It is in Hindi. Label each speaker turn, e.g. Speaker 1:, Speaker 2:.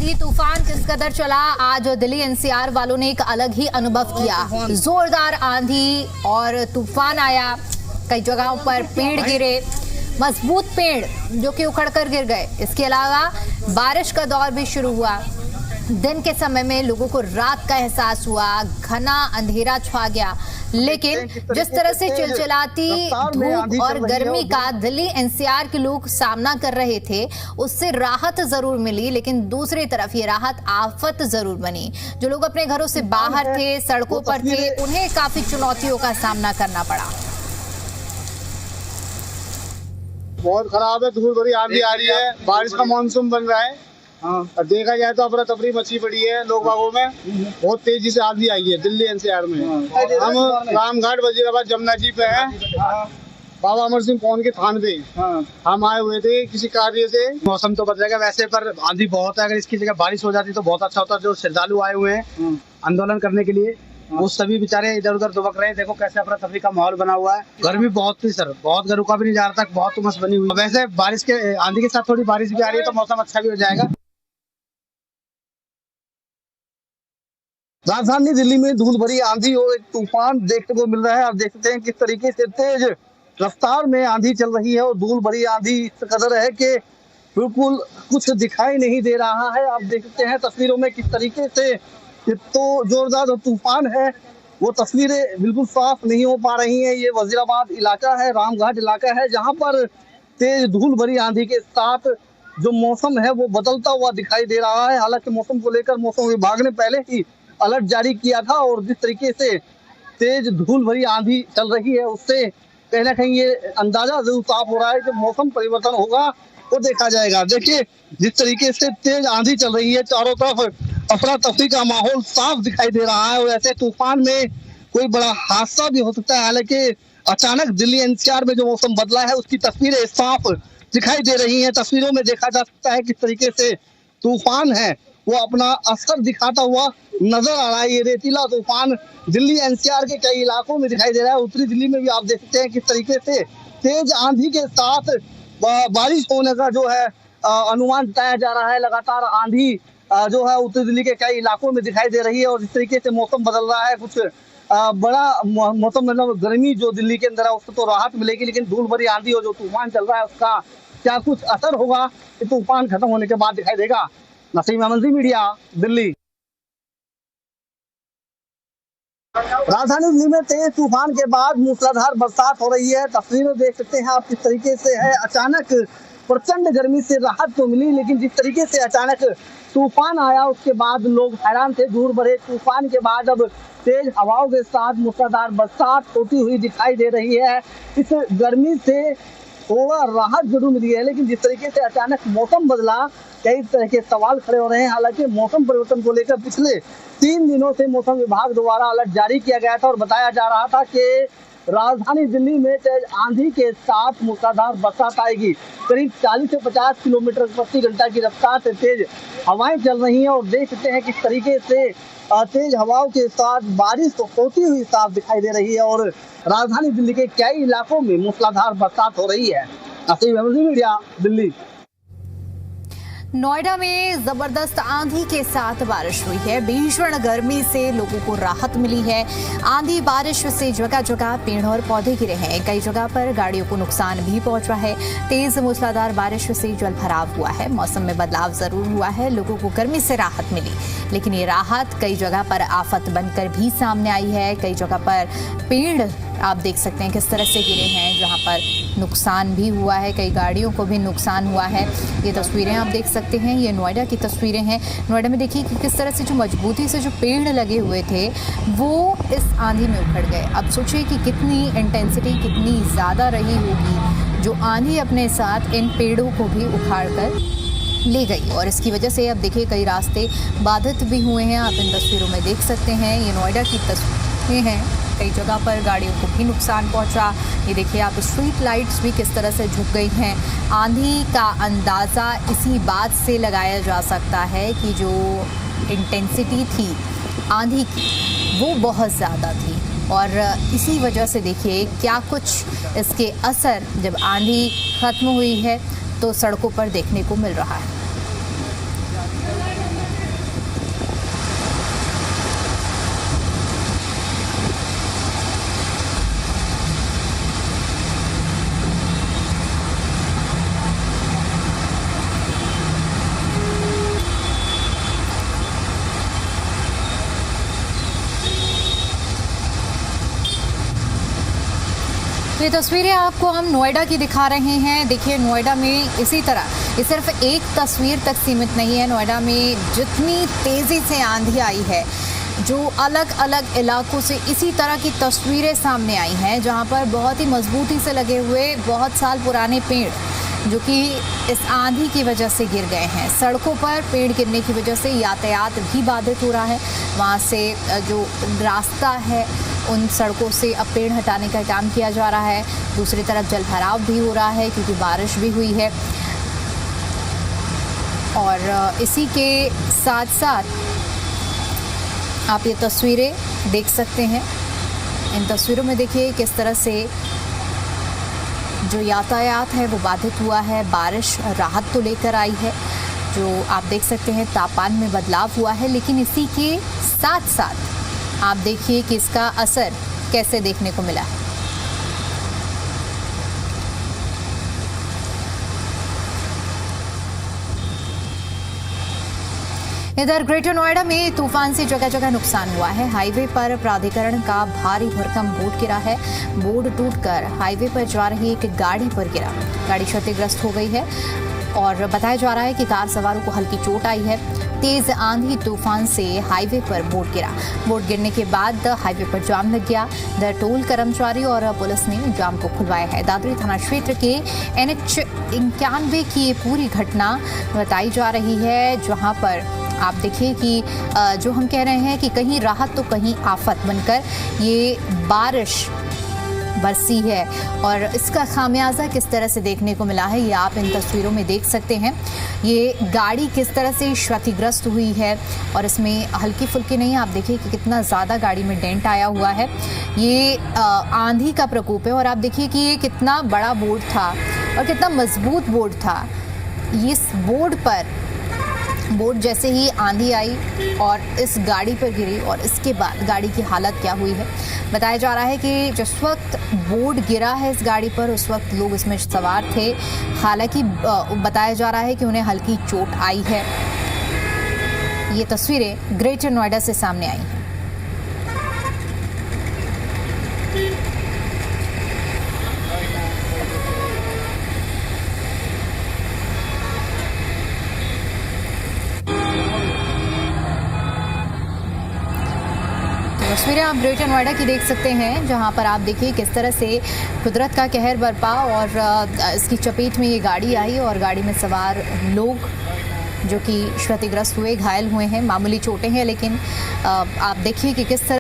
Speaker 1: आंधी तूफान किस कदर चला, आज दिल्ली एनसीआर वालों ने एक अलग ही अनुभव किया। जोरदार आंधी और तूफान आया, कई जगहों पर पेड़ गिरे, मजबूत पेड़ जो कि उखड़कर गिर गए। इसके अलावा बारिश का दौर भी शुरू हुआ। दिन के समय में लोगों को रात का एहसास हुआ, घना अंधेरा छा गया। लेकिन जिस तरह से चिलचिलाती धूप और गर्मी का दिल्ली एनसीआर के लोग सामना कर रहे थे, उससे राहत जरूर मिली, लेकिन दूसरी तरफ ये राहत आफत जरूर बनी। जो लोग अपने घरों से बाहर थे, सड़कों पर थे, उन्हें काफी चुनौतियों का सामना करना पड़ा।
Speaker 2: बहुत खराब है, धूल भरी आंधी आ रही है, बारिश का मानसून बन रहा है। और देखा जाए तो अफरा तफरी मची पड़ी है लोग बागों में। बहुत तेजी से आंधी आई है दिल्ली एनसीआर में। हम रामघाट वजीराबाद जमुना जी पे हैं, बाबा अमर सिंह पौन के थान पे हम आए हुए थे किसी कार्य से।
Speaker 3: मौसम तो बदलेगा वैसे, पर आंधी बहुत है। अगर इसकी जगह बारिश हो जाती तो बहुत अच्छा होता। जो श्रद्धालु आए हुए हैं आंदोलन करने के लिए, वो सभी बेचारे इधर उधर दुबक रहे हैं। देखो कैसे अफरा तफरी का माहौल बना हुआ है। गर्मी बहुत थी सर, बहुत घर रुका भी नहीं जा रहा था, बहुत उमस बनी हुई। वैसे बारिश के आंधी के साथ थोड़ी बारिश भी आ रही है तो मौसम अच्छा भी हो जाएगा।
Speaker 4: राजधानी दिल्ली में धूल भरी आंधी और एक तूफान देखने को मिल रहा है। आप देख सकते हैं किस तरीके से तेज रफ्तार में आंधी चल रही है और धूल भरी आंधी इस कदर है कि बिल्कुल कुछ दिखाई नहीं दे रहा है। आप देख सकते हैं तस्वीरों में किस तरीके से तो जोरदार जो तूफान है वो तस्वीरें बिल्कुल साफ नहीं हो पा रही हैं। ये वजीराबाद इलाका है, रामघाट इलाका है, जहाँ पर तेज धूल भरी आंधी के साथ जो मौसम है वो बदलता हुआ दिखाई दे रहा है। हालांकि मौसम को लेकर मौसम विभाग ने पहले ही अलर्ट जारी किया था और जिस तरीके से तेज धूल भरी आंधी चल रही है उससे कहीं ना कहीं ये अंदाजा जरूर साफ हो रहा है कि मौसम परिवर्तन होगा, वो देखा जाएगा। देखिए जिस तरीके से तेज आंधी चल रही है, चारों तरफ अफरा तफरी का माहौल साफ दिखाई दे रहा है और ऐसे तूफान में कोई बड़ा हादसा भी हो सकता है। हालांकि अचानक दिल्ली एनसीआर में जो मौसम बदला है उसकी तस्वीरें साफ दिखाई दे रही है। तस्वीरों में देखा जा सकता है किस तरीके से तूफान है वो अपना असर दिखाता हुआ नजर आ रहा है। ये रेतीला तूफान दिल्ली एनसीआर के कई इलाकों में दिखाई दे रहा है। उत्तरी दिल्ली में भी आप देख सकते हैं किस तरीके से तेज आंधी के साथ बारिश होने का जो है अनुमान जताया जा रहा है। लगातार आंधी जो है उत्तरी दिल्ली के कई इलाकों में दिखाई दे रही है और इस तरीके से मौसम बदल रहा है। कुछ बड़ा मौसम मतलब गर्मी जो दिल्ली के अंदर है उसको तो राहत मिलेगी, लेकिन धूल भरी आंधी और जो तूफान चल रहा है उसका क्या कुछ असर होगा, ये तूफान खत्म होने के बाद दिखाई देगा। नसीम अहमद, जी मीडिया, दिल्ली। राजधानी दिल्ली में तेज तूफान के बाद मूसलाधार बरसात हो रही है। तस्वीरें देख सकते हैं आप किस तरीके से है। अचानक प्रचंड गर्मी से राहत तो मिली, लेकिन जिस तरीके से अचानक तूफान आया उसके बाद लोग हैरान थे। धूल भरे तूफान के बाद अब तेज हवाओं के साथ मूसलाधार बरसात होती हुई दिखाई दे रही है। इस गर्मी से थोड़ा राहत जरूर मिली है, लेकिन जिस तरीके से अचानक मौसम बदला, कई तरह के सवाल खड़े हो रहे हैं। हालांकि मौसम परिवर्तन को लेकर पिछले 3 दिनों से मौसम विभाग द्वारा अलर्ट जारी किया गया था और बताया जा रहा था कि राजधानी दिल्ली में तेज आंधी के साथ मूसलाधार बरसात आएगी। करीब 40 से 50 किलोमीटर प्रति घंटा की रफ्तार से तेज हवाएं चल रही हैं और देख सकते हैं किस तरीके से तेज हवाओं के साथ बारिश तो होती हुई साफ दिखाई दे रही है और राजधानी दिल्ली के कई इलाकों में मूसलाधार बरसात हो रही है। नसीम अहमद, मीडिया, दिल्ली।
Speaker 1: नोएडा में जबरदस्त आंधी के साथ बारिश हुई है। भीषण गर्मी से लोगों को राहत मिली है। आंधी बारिश से जगह जगह पेड़ और पौधे गिरे हैं। कई जगह पर गाड़ियों को नुकसान भी पहुंचा है। तेज मूसलाधार बारिश से जल भराव हुआ है। मौसम में बदलाव जरूर हुआ है, लोगों को गर्मी से राहत मिली, लेकिन ये राहत कई जगह पर आफत बनकर भी सामने आई है। कई जगह पर पेड़ आप देख सकते हैं किस तरह से गिरे हैं, जहां पर नुकसान भी हुआ है, कई गाड़ियों को भी नुकसान हुआ है। ये तस्वीरें आप देख सकते हैं, ये नोएडा की तस्वीरें हैं। नोएडा में देखिए कि किस तरह से जो मजबूती से जो पेड़ लगे हुए थे वो इस आंधी में उखड़ गए। अब सोचिए कि कितनी इंटेंसिटी, कितनी ज़्यादा रही होगी जो आंधी अपने साथ इन पेड़ों को भी उखाड़ कर ले गई और इसकी वजह से अब देखिए कई रास्ते बाधित भी हुए हैं। आप इन तस्वीरों में देख सकते हैं, ये नोएडा की तस्वीरें हैं। कई जगह पर गाड़ियों को भी नुकसान पहुंचा। ये देखिए आप, स्ट्रीट लाइट्स भी किस तरह से झुक गई हैं। आंधी का अंदाज़ा इसी बात से लगाया जा सकता है कि जो इंटेंसिटी थी आंधी की वो बहुत ज़्यादा थी और इसी वजह से देखिए क्या कुछ इसके असर जब आंधी ख़त्म हुई है तो सड़कों पर देखने को मिल रहा है। ये तस्वीरें आपको हम नोएडा की दिखा रहे हैं। देखिए नोएडा में इसी तरह ये सिर्फ एक तस्वीर तक सीमित नहीं है। नोएडा में जितनी तेज़ी से आंधी आई है, जो अलग अलग इलाकों से इसी तरह की तस्वीरें सामने आई हैं, जहां पर बहुत ही मजबूती से लगे हुए बहुत साल पुराने पेड़ जो कि इस आंधी की वजह से गिर गए हैं। सड़कों पर पेड़ गिरने की वजह से यातायात भी बाधित हो रहा है। वहां से जो रास्ता है उन सड़कों से अब पेड़ हटाने का काम किया जा रहा है। दूसरी तरफ जलभराव भी हो रहा है क्योंकि बारिश भी हुई है। और इसी के साथ साथ आप ये तस्वीरें देख सकते हैं। इन तस्वीरों में देखिए किस तरह से जो यातायात है वो बाधित हुआ है। बारिश राहत तो लेकर आई है, जो आप देख सकते हैं तापमान में बदलाव हुआ है, लेकिन इसी के साथ साथ आप देखिए कि इसका असर कैसे देखने को मिला है। इधर ग्रेटर नोएडा में तूफान से जगह जगह नुकसान हुआ है। हाईवे पर प्राधिकरण का भारी भरकम बोर्ड गिरा है। बोर्ड टूटकर हाईवे पर जा रही एक गाड़ी पर गिरा। गाड़ी क्षतिग्रस्त हो गई है और बताया जा रहा है कि कार सवारों को हल्की चोट आई है। तेज आंधी तूफान से हाईवे पर बोर्ड गिरा। बोर्ड गिरने के बाद हाईवे पर जाम लग गया। इधर टोल कर्मचारी और पुलिस ने जाम को खुलवाया है। दादरी थाना क्षेत्र के NH 91 की ये पूरी घटना बताई जा रही है, जहां पर आप देखिए कि जो हम कह रहे हैं कि कहीं राहत तो कहीं आफत बनकर ये बारिश बरसी है और इसका खामियाजा किस तरह से देखने को मिला है ये आप इन तस्वीरों में देख सकते हैं। ये गाड़ी किस तरह से क्षतिग्रस्त हुई है और इसमें हल्की फुल्की नहीं, आप देखिए कि कितना ज़्यादा गाड़ी में डेंट आया हुआ है। ये आंधी का प्रकोप है और आप देखिए कि ये कितना बड़ा बोर्ड था और कितना मजबूत बोर्ड था। इस बोर्ड जैसे ही आंधी आई और इस गाड़ी पर गिरी और इसके बाद गाड़ी की हालत क्या हुई है। बताया जा रहा है कि जिस वक्त बोर्ड गिरा है इस गाड़ी पर उस वक्त लोग इसमें सवार थे। हालांकि बताया जा रहा है कि उन्हें हल्की चोट आई है। ये तस्वीरें ग्रेटर नोएडा से सामने आई हैं। तस्वीरें आप ग्रेटर नोएडा की देख सकते हैं, जहां पर आप देखिए किस तरह से कुदरत का कहर बरपा और इसकी चपेट में ये गाड़ी आई और गाड़ी में सवार लोग जो कि क्षतिग्रस्त हुए, घायल हुए हैं। मामूली चोटें हैं, लेकिन आप देखिए कि किस तरह